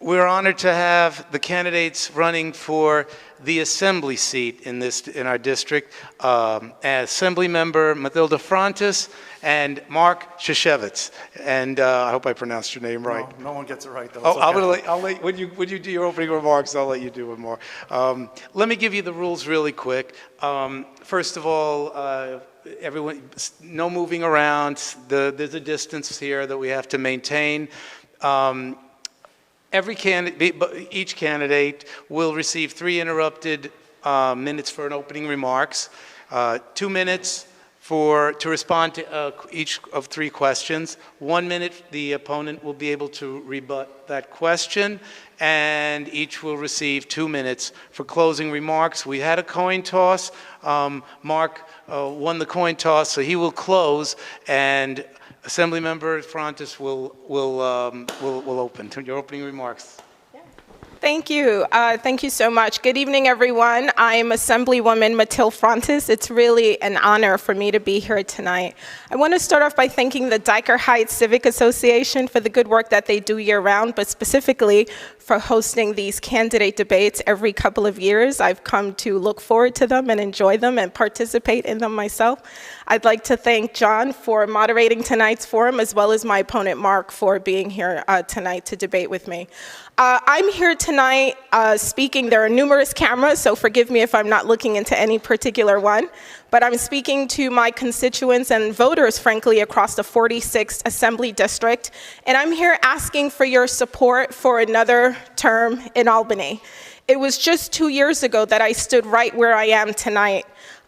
We're honored to have the candidates running for the assembly seat in our district, Assembly Member Mathylde Frontus and Mark Szuszkiewicz. And I hope I pronounced your name right. No one gets it right though. Oh, okay. I'll let when you do your opening remarks, I'll let you do it more. Let me give you the rules really quick. First of all, everyone, no moving around. There's a distance here that we have to maintain. Each candidate will receive 3 interrupted minutes for an opening remarks, 2 minutes to respond to each of 3 questions. 1 minute, the opponent will be able to rebut that question, and each will receive 2 minutes for closing remarks. We had a coin toss. Mark won the coin toss, so he will close, and Assemblymember Frontus will open to your opening remarks. Thank you. Thank you so much. Good evening, everyone. I'm Assemblywoman Mathylde Frontus. It's really an honor for me to be here tonight. I want to start off by thanking the Dyker Heights Civic Association for the good work that they do year-round, but specifically for hosting these candidate debates every couple of years. I've come to look forward to them and enjoy them and participate in them myself. I'd like to thank John for moderating tonight's forum, as well as my opponent, Mark, for being here tonight to debate with me. I'm here tonight speaking. There are numerous cameras, so forgive me if I'm not looking into any particular one, but I'm speaking to my constituents and voters, frankly, across the 46th Assembly District, and I'm here asking for your support for another term in Albany. It was just 2 years ago that I stood right where I am tonight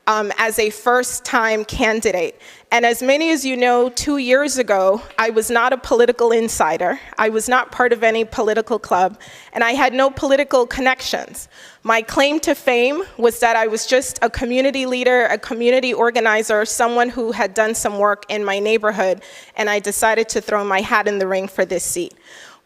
as a first-time candidate. And as many as you know, 2 years ago, I was not a political insider. I was not part of any political club, and I had no political connections. My claim to fame was that I was just a community leader, a community organizer, someone who had done some work in my neighborhood, and I decided to throw my hat in the ring for this seat.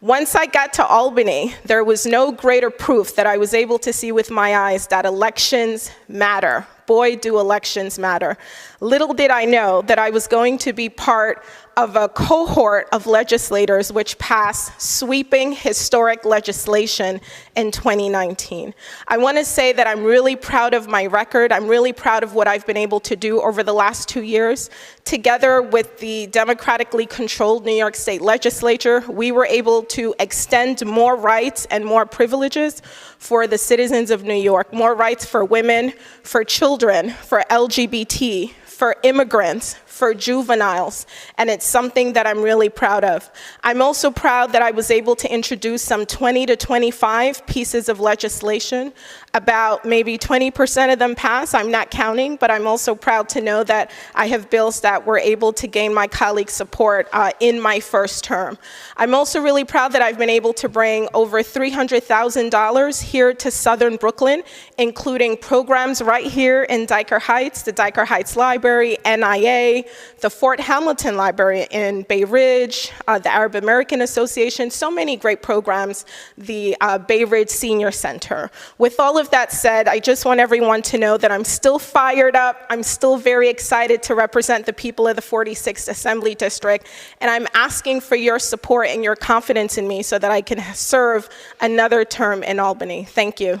Once I got to Albany, there was no greater proof that I was able to see with my eyes that elections matter. Boy, do elections matter. Little did I know that I was going to be part of a cohort of legislators which passed sweeping historic legislation in 2019. I want to say that I'm really proud of my record. I'm really proud of what I've been able to do over the last 2 years. Together with the democratically controlled New York State Legislature, we were able to extend more rights and more privileges for the citizens of New York, more rights for women, for children, for LGBT, for immigrants, for juveniles, and it's something that I'm really proud of. I'm also proud that I was able to introduce some 20 to 25 pieces of legislation. About maybe 20% of them pass. I'm not counting, but I'm also proud to know that I have bills that were able to gain my colleagues' support in my first term. I'm also really proud that I've been able to bring over $300,000 here to Southern Brooklyn, including programs right here in Dyker Heights, the Dyker Heights Library, NIA, the Fort Hamilton Library in Bay Ridge, the Arab American Association, so many great programs, the Bay Ridge Senior Center. With all of that said, I just want everyone to know that I'm still fired up. I'm still very excited to represent the people of the 46th Assembly District, and I'm asking for your support and your confidence in me so that I can serve another term in Albany. Thank you.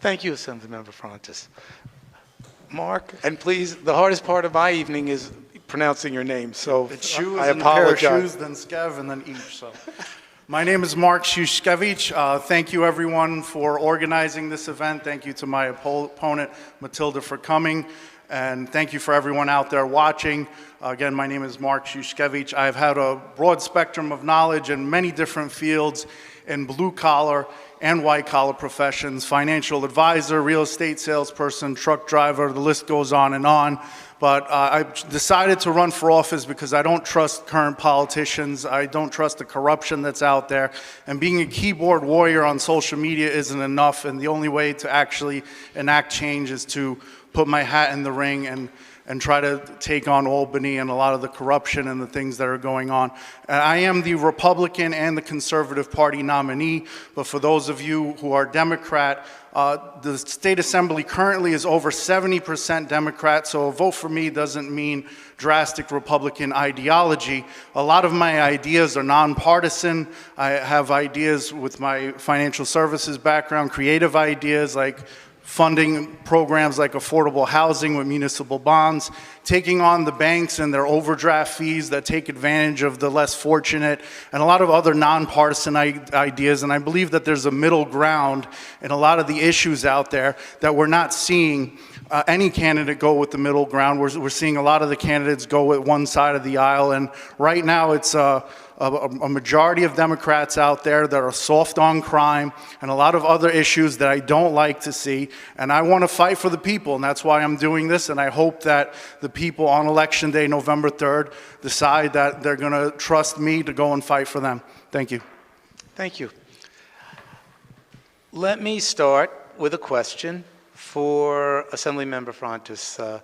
Thank you, Assemblymember Frontus. Mark, and please, the hardest part of my evening is pronouncing your name, so it's shoes I and apologize. A pair of shoes, then Skev, and then each. So, my name is Mark Szuszkiewicz. Thank you, everyone, for organizing this event. Thank you to my opponent, Mathylde, for coming, and thank you for everyone out there watching. Again, my name is Mark Szuszkiewicz. I've had a broad spectrum of knowledge in many different fields in blue-collar and white-collar professions, financial advisor, real estate salesperson, truck driver, the list goes on and on. But I decided to run for office because I don't trust current politicians. I don't trust the corruption that's out there. And being a keyboard warrior on social media isn't enough, and the only way to actually enact change is to put my hat in the ring and and try to take on Albany and a lot of the corruption and the things that are going on. And I am the Republican and the Conservative Party nominee, but for those of you who are Democrat, the state assembly currently is over 70% Democrat, so a vote for me doesn't mean drastic Republican ideology. A lot of my ideas are nonpartisan. I have ideas with my financial services background, creative ideas like funding programs like affordable housing with municipal bonds, taking on the banks and their overdraft fees that take advantage of the less fortunate, and a lot of other nonpartisan ideas. And I believe that there's a middle ground in a lot of the issues out there that we're not seeing any candidate go with the middle ground. We're seeing a lot of the candidates go with one side of the aisle, and right now it's a majority of Democrats out there that are soft on crime and a lot of other issues that I don't like to see. And I want to fight for the people, and that's why I'm doing this. And I hope that the people on Election Day, November 3rd, decide that they're going to trust me to go and fight for them. Thank you. Thank you. Let me start with a question for Assemblymember Frontus.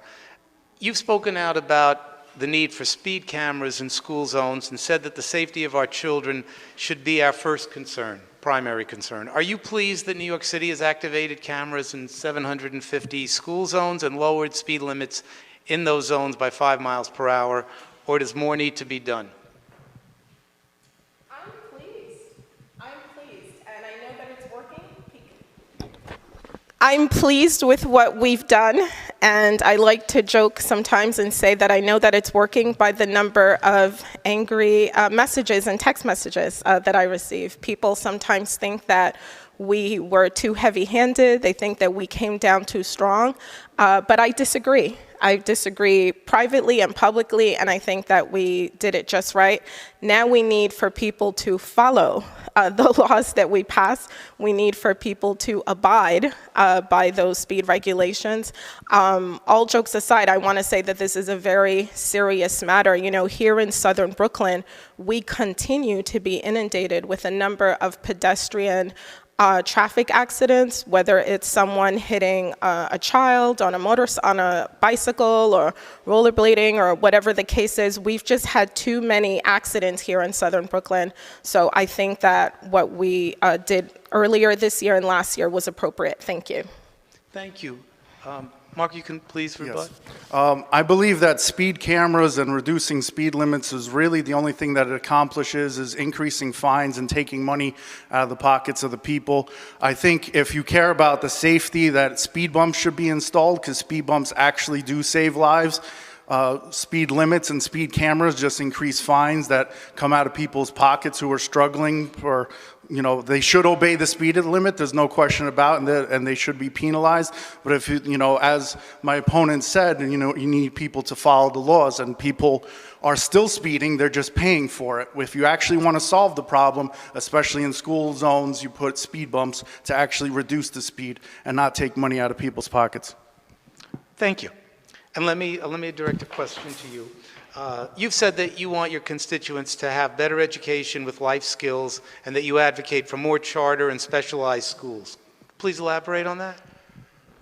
You've spoken out about the need for speed cameras in school zones and said that the safety of our children should be our first concern, primary concern. Are you pleased that New York City has activated cameras in 750 school zones and lowered speed limits in those zones by 5 miles per hour, or does more need to be done? I'm pleased, and I know that it's working. I'm pleased with what we've done, and I like to joke sometimes and say that I know that it's working by the number of angry messages and text messages that I receive. People sometimes think that we were too heavy-handed. They think that we came down too strong, but I disagree. I disagree privately and publicly, and I think that we did it just right. Now we need for people to follow the laws that we pass. We need for people to abide by those speed regulations. All jokes aside, I want to say that this is a very serious matter. You know, here in southern Brooklyn, we continue to be inundated with a number of pedestrian traffic accidents, whether it's someone hitting a child on a bicycle or rollerblading or whatever the case is. We've just had too many accidents here in southern Brooklyn. So I think that what we did earlier this year and last year was appropriate. Thank you. Thank you. Mark, you can please rebut. Yes. I believe that speed cameras and reducing speed limits is really the only thing that it accomplishes is increasing fines and taking money out of the pockets of the people. I think if you care about the safety, that speed bumps should be installed because speed bumps actually do save lives. Speed limits and speed cameras just increase fines that come out of people's pockets who are struggling for, you know, they should obey the speed limit, there's no question about it, and they should be penalized. But if you know, as my opponent said, you know, you need people to follow the laws, and people are still speeding, they're just paying for it. If you actually want to solve the problem, especially in school zones, you put speed bumps to actually reduce the speed and not take money out of people's pockets. Thank you. And let me direct a question to you. You've said that you want your constituents to have better education with life skills and that you advocate for more charter and specialized schools. Please elaborate on that.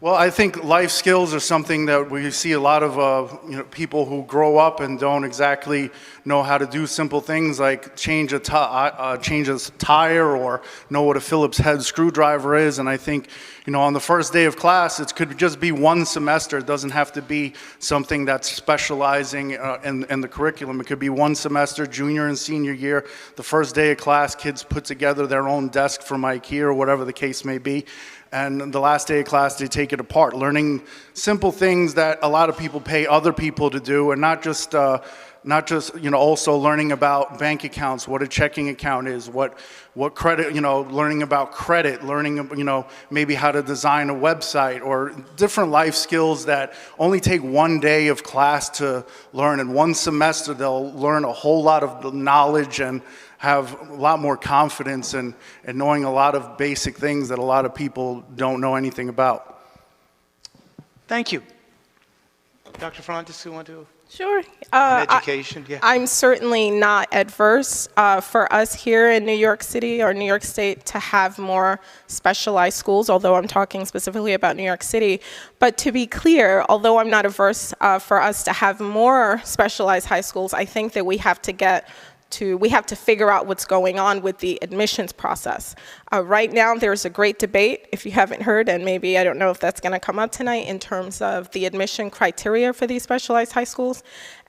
Well, I think life skills are something that we see a lot of you know, people who grow up and don't exactly know how to do simple things like change a tire or know what a Phillips head screwdriver is. And I think, you know, on the first day of class, it could just be one semester. It doesn't have to be something that's specializing in the curriculum. It could be one semester, junior and senior year. The first day of class, kids put together their own desk from IKEA or whatever the case may be. And the last day of class, they take it apart, learning simple things that a lot of people pay other people to do, and not just you know, also learning about bank accounts, what a checking account is, what credit, you know, learning about credit, learning, you know, maybe how to design a website, or different life skills that only take one day of class to learn. In one semester, they'll learn a whole lot of knowledge and have a lot more confidence in knowing a lot of basic things that a lot of people don't know anything about. Thank you. Dr. Frontus, you want to? Sure. Education, yeah. I'm certainly not adverse for us here in New York City or New York State to have more specialized schools, although I'm talking specifically about New York City. But to be clear, although I'm not averse for us to have more specialized high schools, I think that we have to figure out what's going on with the admissions process. Right now, there's a great debate, if you haven't heard, and maybe I don't know if that's going to come up tonight, in terms of the admission criteria for these specialized high schools.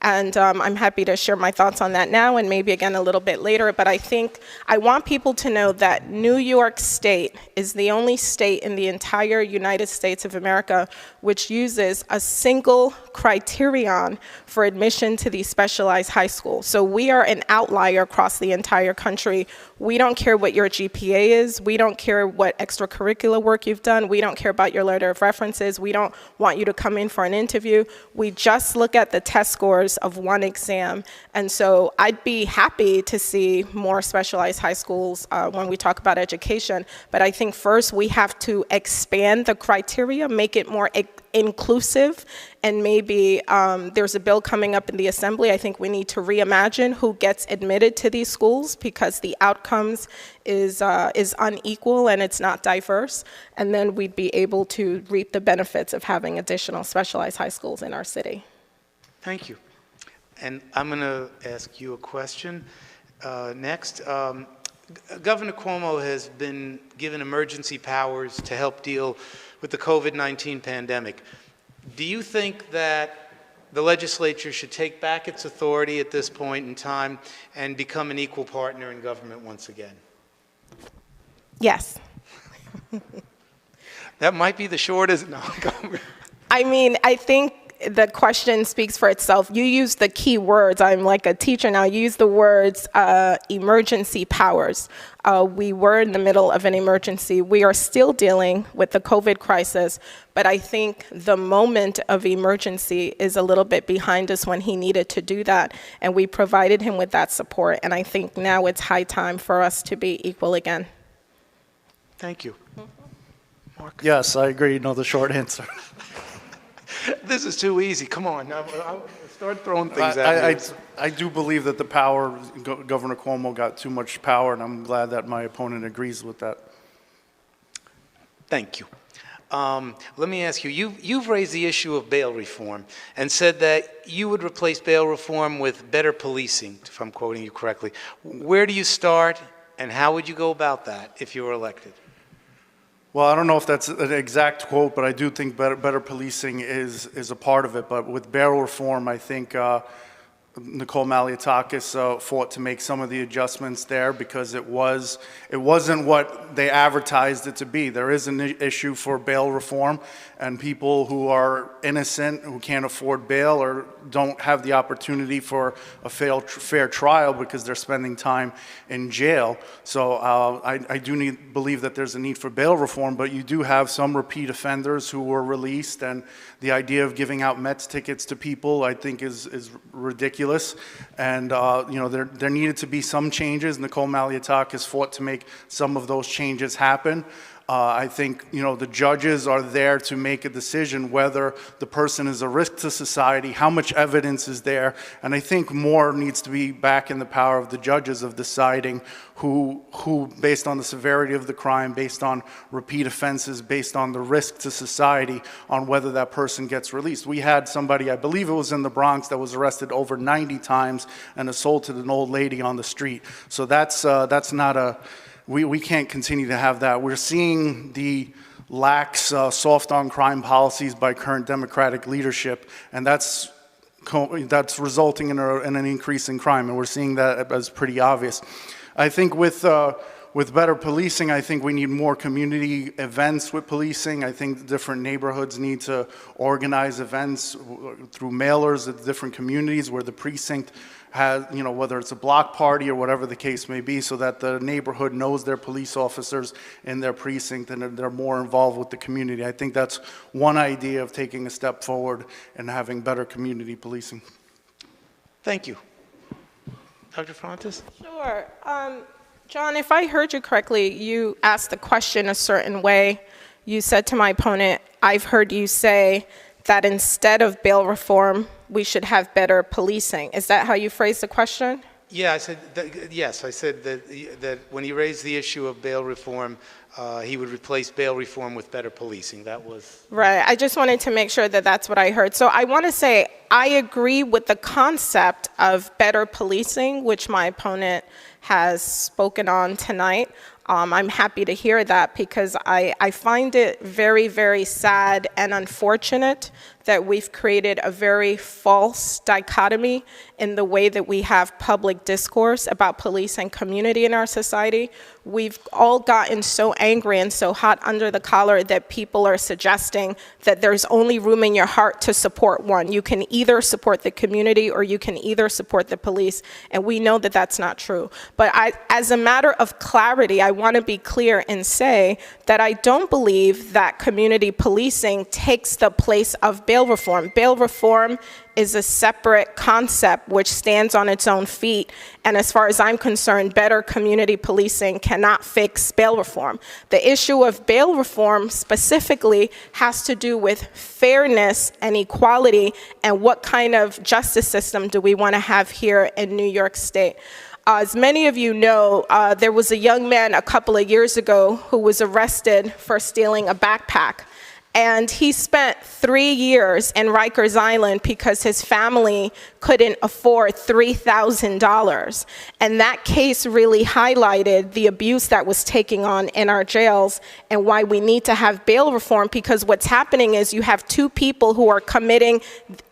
And I'm happy to share my thoughts on that now and maybe again a little bit later. But I think I want people to know that New York State is the only state in the entire United States of America which uses a single criterion for admission to these specialized high schools. So we are an outlier across the entire country. We don't care what your GPA is. We don't care what extracurricular work you've done. We don't care about your letter of references. We don't want you to come in for an interview. We just look at the test scores of one exam. And so I'd be happy to see more specialized high schools when we talk about education. But I think first we have to expand the criteria, make it more inclusive, and maybe there's a bill coming up in the Assembly. I think we need to reimagine who gets admitted to these schools because the outcomes is unequal and it's not diverse. And then we'd be able to reap the benefits of having additional specialized high schools in our city. Thank you. And I'm going to ask you a question next. Governor Cuomo has been given emergency powers to help deal with the COVID-19 pandemic. Do you think that the legislature should take back its authority at this point in time and become an equal partner in government once again? Yes. That might be the shortest. No. I mean, I think the question speaks for itself. You use the key words. I'm like a teacher now. You use the words emergency powers. We were in the middle of an emergency. We are still dealing with the COVID crisis, but I think the moment of emergency is a little bit behind us when he needed to do that, and we provided him with that support, and I think now it's high time for us to be equal again. Thank you. Mark? Yes, I agree. No, the short answer. This is too easy. Come on. Now, start throwing things at me. I do believe that the power, Governor Cuomo got too much power, and I'm glad that my opponent agrees with that. Thank you. Let me ask you, you've raised the issue of bail reform and said that you would replace bail reform with better policing, if I'm quoting you correctly. Where do you start, and how would you go about that if you were elected? Well, I don't know if that's an exact quote, but I do think better policing is a part of it. But with bail reform, I think Nicole Malliotakis fought to make some of the adjustments there because it wasn't what they advertised it to be. There is an issue for bail reform, and people who are innocent, who can't afford bail or don't have the opportunity for a fair trial because they're spending time in jail. So I do believe that there's a need for bail reform, but you do have some repeat offenders who were released, and the idea of giving out Mets tickets to people I think is ridiculous. And there needed to be some changes. Nicole Malliotakis fought to make some of those changes happen. I think the judges are there to make a decision whether the person is a risk to society, how much evidence is there, and I think more needs to be back in the power of the judges of deciding who based on the severity of the crime, based on repeat offenses, based on the risk to society, on whether that person gets released. We had somebody, I believe it was in the Bronx, that was arrested over 90 times and assaulted an old lady on the street. So that's not a... We can't continue to have that. We're seeing the lax, soft on crime policies by current Democratic leadership, and that's resulting in an increase in crime, and we're seeing that as pretty obvious. I think with better policing, I think we need more community events with policing. I think different neighborhoods need to organize events through mailers at different communities where the precinct has, whether it's a block party or whatever the case may be, so that the neighborhood knows their police officers in their precinct and they're more involved with the community. I think that's one idea of taking a step forward and having better community policing. Thank you. Dr. Frontus? Sure. John, if I heard you correctly, you asked the question a certain way. You said to my opponent, I've heard you say that instead of bail reform, we should have better policing. Is that how you phrased the question? Yeah, I said that, yes. I said that when he raised the issue of bail reform, he would replace bail reform with better policing. That was right. I just wanted to make sure that that's what I heard. So I want to say I agree with the concept of better policing, which my opponent has spoken on tonight. I'm happy to hear that because I find it very, very sad and unfortunate that we've created a very false dichotomy in the way that we have public discourse about police and community in our society. We've all gotten so angry and so hot under the collar that people are suggesting that there's only room in your heart to support one. You can either support the community or you can either support the police, and we know that that's not true. But as a matter of clarity, I want to be clear and say that I don't believe that community policing takes the place of bail reform. Bail reform is a separate concept which stands on its own feet. And as far as I'm concerned, better community policing cannot fix bail reform. The issue of bail reform specifically has to do with fairness and equality and what kind of justice system do we want to have here in New York State. As many of you know, there was a young man a couple of years ago who was arrested for stealing a backpack. And he spent 3 years in Rikers Island because his family couldn't afford $3,000. And that case really highlighted the abuse that was taking on in our jails and why we need to have bail reform, because what's happening is you have two people who are committing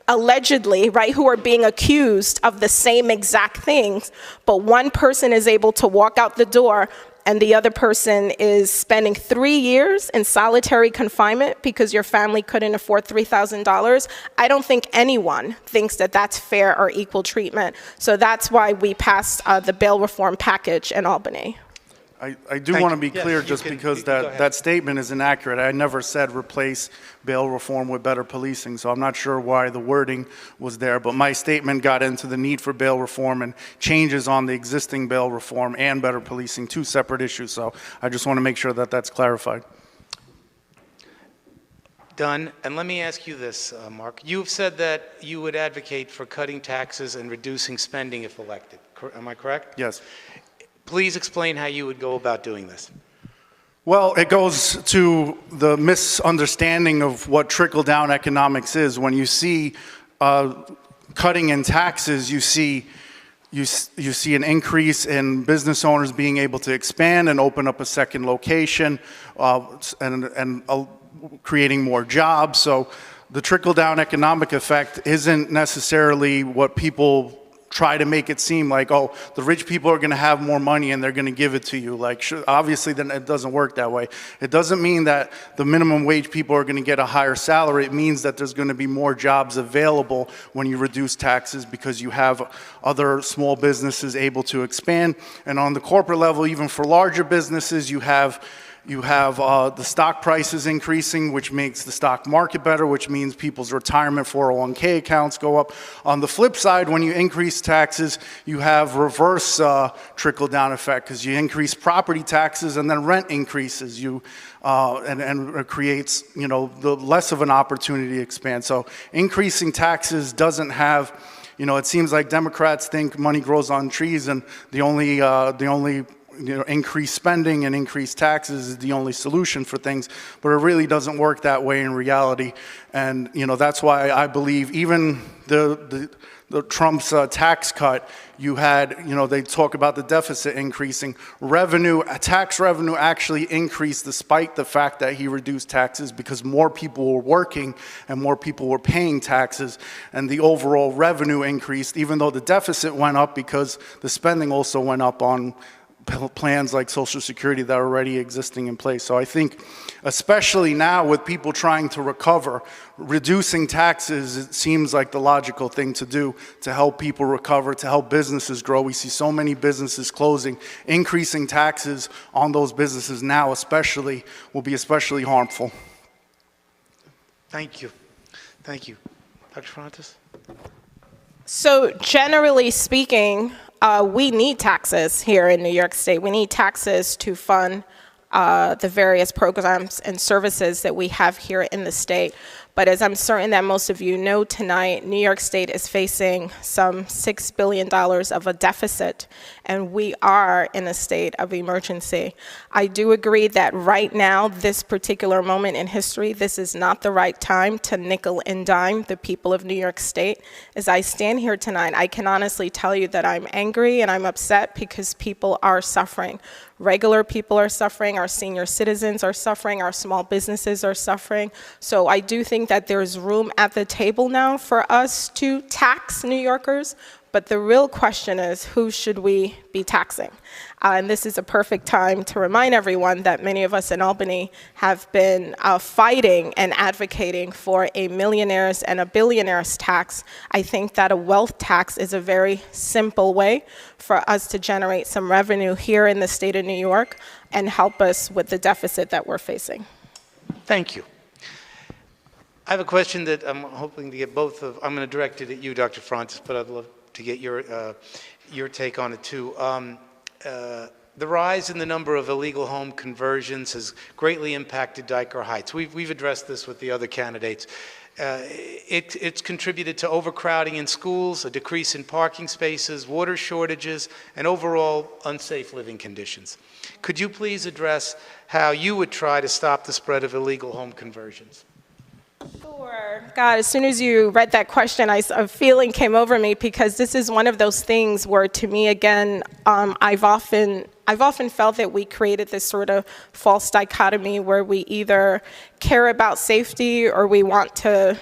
allegedly, right, who are being accused of the same exact things, but one person is able to walk out the door and the other person is spending 3 years in solitary confinement because your family couldn't afford $3,000. I don't think anyone thinks that that's fair or equal treatment. So that's why we passed the bail reform package in Albany. I do want to be clear, just because that statement is inaccurate. I never said replace bail reform with better policing, so I'm not sure why the wording was there. But my statement got into the need for bail reform and changes on the existing bail reform and better policing, two separate issues. So I just want to make sure that that's clarified. done. And let me ask you this, Mark. You've said that you would advocate for cutting taxes and reducing spending if elected. Am I correct? Yes. Please explain how you would go about doing this. Well, it goes to the misunderstanding of what trickle-down economics is. When you see cutting in taxes, you see an increase in business owners being able to expand and open up a second location, and creating more jobs. So the trickle-down economic effect isn't necessarily what people try to make it seem like, oh, the rich people are going to have more money and they're going to give it to you. Like, obviously, then it doesn't work that way. It doesn't mean that the minimum wage people are going to get a higher salary. It means that there's going to be more jobs available when you reduce taxes, because you have other small businesses able to expand. And on the corporate level, even for larger businesses, you have the stock prices increasing, which makes the stock market better, which means people's retirement 401k accounts go up. On the flip side, when you increase taxes, you have reverse trickle-down effect, because you increase property taxes and then rent increases. And it creates, the less of an opportunity to expand. So increasing taxes doesn't have, it seems like Democrats think money grows on trees, and the only increased spending and increased taxes is the only solution for things, but it really doesn't work that way in reality. And that's why I believe even the Trump's tax cut, you had, they talk about the deficit increasing. Tax revenue actually increased despite the fact that he reduced taxes, because more people were working and more people were paying taxes, and the overall revenue increased, even though the deficit went up because the spending also went up on plans like Social Security that are already existing in place. So I think, especially now with people trying to recover, reducing taxes, it seems like the logical thing to do to help people recover, to help businesses grow. We see so many businesses closing. Increasing taxes on those businesses now especially will be especially harmful. Thank you. Thank you. Dr. Frontus? So generally speaking, we need taxes here in New York State. We need taxes to fund the various programs and services that we have here in the state. But as I'm certain that most of you know tonight, New York State is facing some $6 billion of a deficit, and we are in a state of emergency. I do agree that right now, this particular moment in history, this is not the right time to nickel and dime the people of New York State. As I stand here tonight, I can honestly tell you that I'm angry and I'm upset because people are suffering. Regular people are suffering, our senior citizens are suffering, our small businesses are suffering. So I do think that there's room at the table now for us to tax New Yorkers, but the real question is, who should we be taxing? And this is a perfect time to remind everyone that many of us in Albany have been fighting and advocating for a millionaires and a billionaires tax. I think that a wealth tax is a very simple way for us to generate some revenue here in the state of New York and help us with the deficit that we're facing. Thank you. I have a question that I'm hoping to get both of. I'm going to direct it at you, Dr. Frontus, but I'd love to get your take on it too. The rise in the number of illegal home conversions has greatly impacted Dyker Heights. We've addressed this with the other candidates. It's contributed to overcrowding in schools, a decrease in parking spaces, water shortages, and overall unsafe living conditions. Could you please address how you would try to stop the spread of illegal home conversions? Sure. God, as soon as you read that question, a feeling came over me because this is one of those things where, to me, again, I've often felt that we created this sort of false dichotomy where we either care about safety or we want to,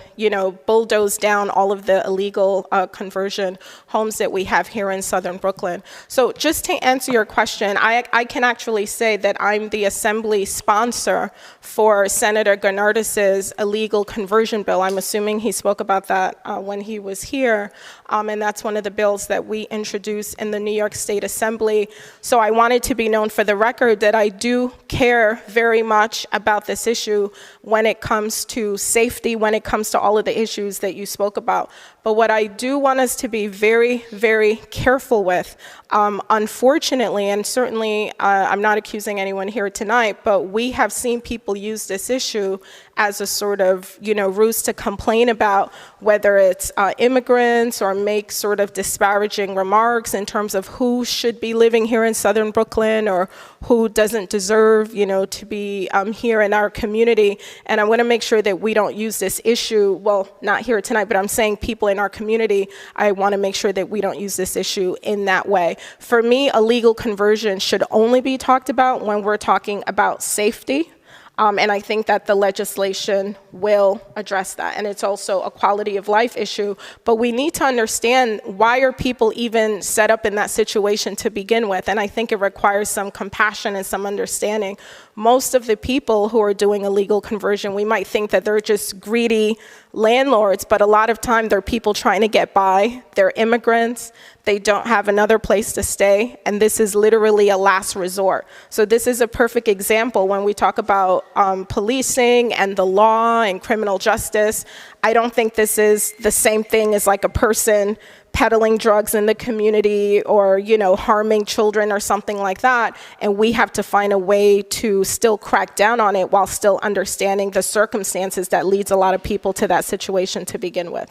bulldoze down all of the illegal conversion homes that we have here in southern Brooklyn. So just to answer your question, I can actually say that I'm the assembly sponsor for Senator Gernardis' illegal conversion bill. I'm assuming he spoke about that when he was here, and that's one of the bills that we introduced in the New York State Assembly. So I wanted to be known for the record that I do care very much about this issue when it comes to safety, when it comes to all of the issues that you spoke about. But what I do want us to be very, very careful with, unfortunately, and certainly I'm not accusing anyone here tonight, but we have seen people use this issue as a sort of, ruse to complain about whether it's immigrants or make sort of disparaging remarks in terms of who should be living here in southern Brooklyn or who doesn't deserve, to be here in our community. And I want to make sure that we don't use this issue, well, not here tonight, but I'm saying people in our community, I want to make sure that we don't use this issue in that way. For me, illegal conversion should only be talked about when we're talking about safety. And I think that the legislation will address that. And it's also a quality of life issue. But we need to understand, why are people even set up in that situation to begin with? And I think it requires some compassion and some understanding. Most of the people who are doing illegal conversion, we might think that they're just greedy landlords, but a lot of time they're people trying to get by. They're immigrants. They don't have another place to stay, and this is literally a last resort. So this is a perfect example when we talk about policing and the law and criminal justice. I don't think this is the same thing as like a person peddling drugs in the community or, harming children or something like that. And we have to find a way to still crack down on it while still understanding the circumstances that leads a lot of people to that situation to begin with.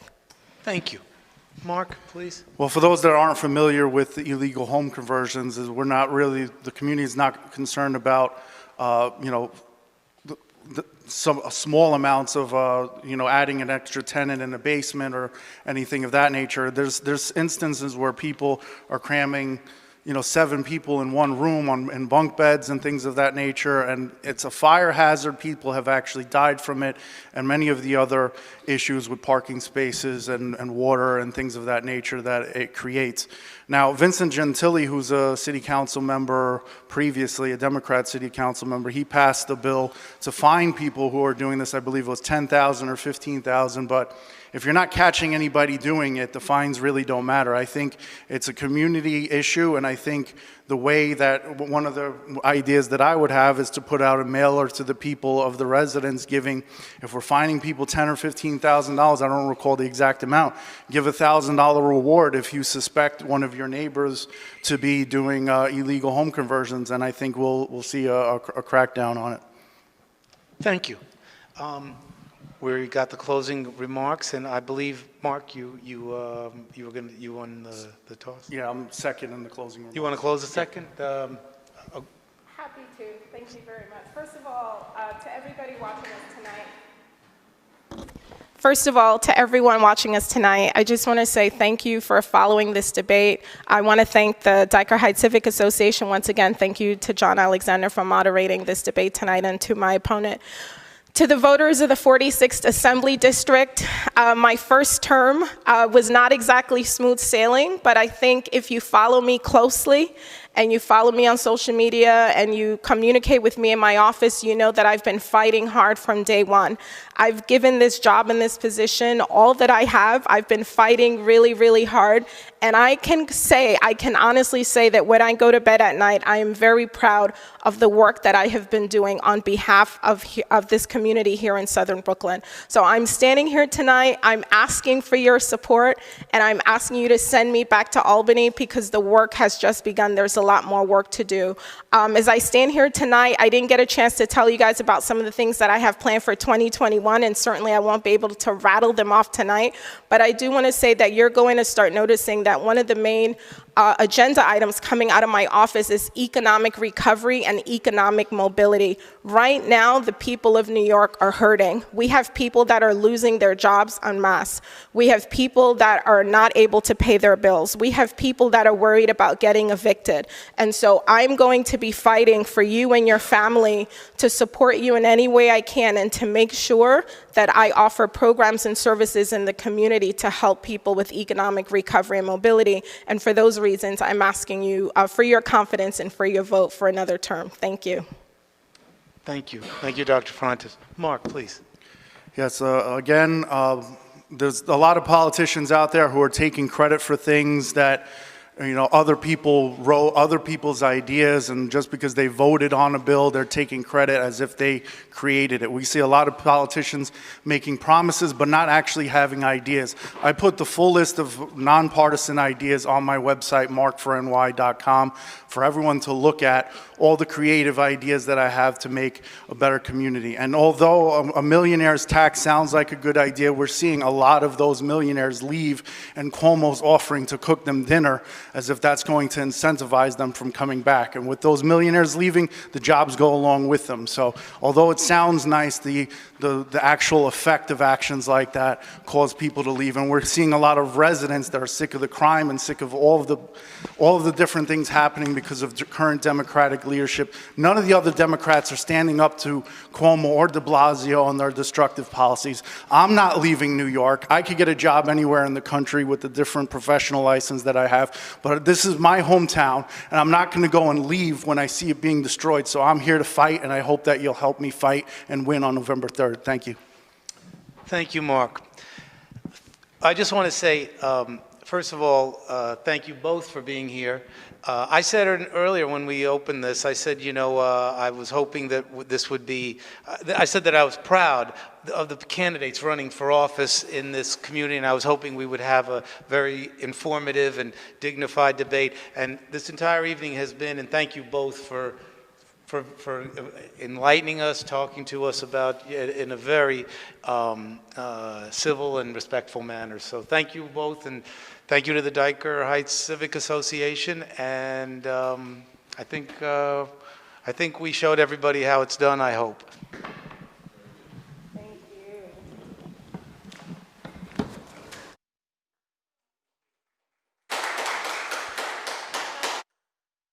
Thank you. Mark, please. Well, for those that aren't familiar with the illegal home conversions, the community is not concerned about, some small amounts of, adding an extra tenant in a basement or anything of that nature. There's instances where people are cramming, 7 people in one room in bunk beds and things of that nature, and it's a fire hazard. People have actually died from it, and many of the other issues with parking spaces and water and things of that nature that it creates. Now, Vincent Gentile, who's a city council member previously, a Democrat city council member, he passed the bill to fine people who are doing this. I believe it was $10,000 or $15,000, but if you're not catching anybody doing it, the fines really don't matter. I think it's a community issue, and I think the way that one of the ideas that I would have is to put out a mailer to the people of the residents giving, if we're fining people $10,000 or $15,000, I don't recall the exact amount, give a $1,000 reward if you suspect one of your neighbors to be doing illegal home conversions, and I think we'll see a crackdown on it. Thank you. we got the closing remarks, and I believe, Mark, you won the toss. Yeah, I'm second in the closing remarks. You want to close a second? Happy to. Thank you very much. First of all, to everybody watching us tonight. First of all, to everyone watching us tonight, I just want to say thank you for following this debate. I want to thank the Dyker Heights Civic Association once again. Thank you to John Alexander for moderating this debate tonight, and to my opponent. To the voters of the 46th Assembly District, my first term was not exactly smooth sailing, but I think if you follow me closely and you follow me on social media and you communicate with me in my office, you know that I've been fighting hard from day one. I've given this job and this position all that I have. I've been fighting really, really hard. And I can honestly say that when I go to bed at night, I am very proud of the work that I have been doing on behalf of this community here in Southern Brooklyn. So I'm standing here tonight, I'm asking for your support, and I'm asking you to send me back to Albany because the work has just begun. There's a lot more work to do. As I stand here tonight, I didn't get a chance to tell you guys about some of the things that I have planned for 2021, and certainly I won't be able to rattle them off tonight, but I do want to say that you're going to start noticing that one of the main agenda items coming out of my office is economic recovery and economic mobility. Right now, the people of New York are hurting. We have people that are losing their jobs en masse. We have people that are not able to pay their bills. We have people that are worried about getting evicted. And so I'm going to be fighting for you and your family to support you in any way I can and to make sure that I offer programs and services in the community to help people with economic recovery and mobility. And for those reasons, I'm asking you for your confidence and for your vote for another term. Thank you. Thank you. Thank you, Dr. Frontus. Mark, please. Yes, again, there's a lot of politicians out there who are taking credit for things that other people wrote, other people's ideas, and just because they voted on a bill, they're taking credit as if they created it. We see a lot of politicians making promises but not actually having ideas. I put the full list of nonpartisan ideas on my website, markforny.com, for everyone to look at all the creative ideas that I have to make a better community. And although a millionaire's tax sounds like a good idea, we're seeing a lot of those millionaires leave, and Cuomo's offering to cook them dinner as if that's going to incentivize them from coming back. And with those millionaires leaving, the jobs go along with them. So although it sounds nice, the actual effect of actions like that cause people to leave. And we're seeing a lot of residents that are sick of the crime and sick of all of the different things happening because of current Democratic leadership. None of the other Democrats are standing up to Cuomo or de Blasio on their destructive policies. I'm not leaving New York. I could get a job anywhere in the country with the different professional license that I have, but this is my hometown, and I'm not going to go and leave when I see it being destroyed. So I'm here to fight, and I hope that you'll help me fight and win on November 3rd. Thank you. Thank you, Mark. I just want to say, first of all, thank you both for being here. I said earlier when we opened this, I said, I was hoping that this would be, I said that I was proud of the candidates running for office in this community, and I was hoping we would have a very informative and dignified debate. And this entire evening has been, and thank you both for enlightening us, talking to us about in a very civil and respectful manner. So thank you both, and thank you to the Dyker Heights Civic Association. And I think we showed everybody how it's done, I hope.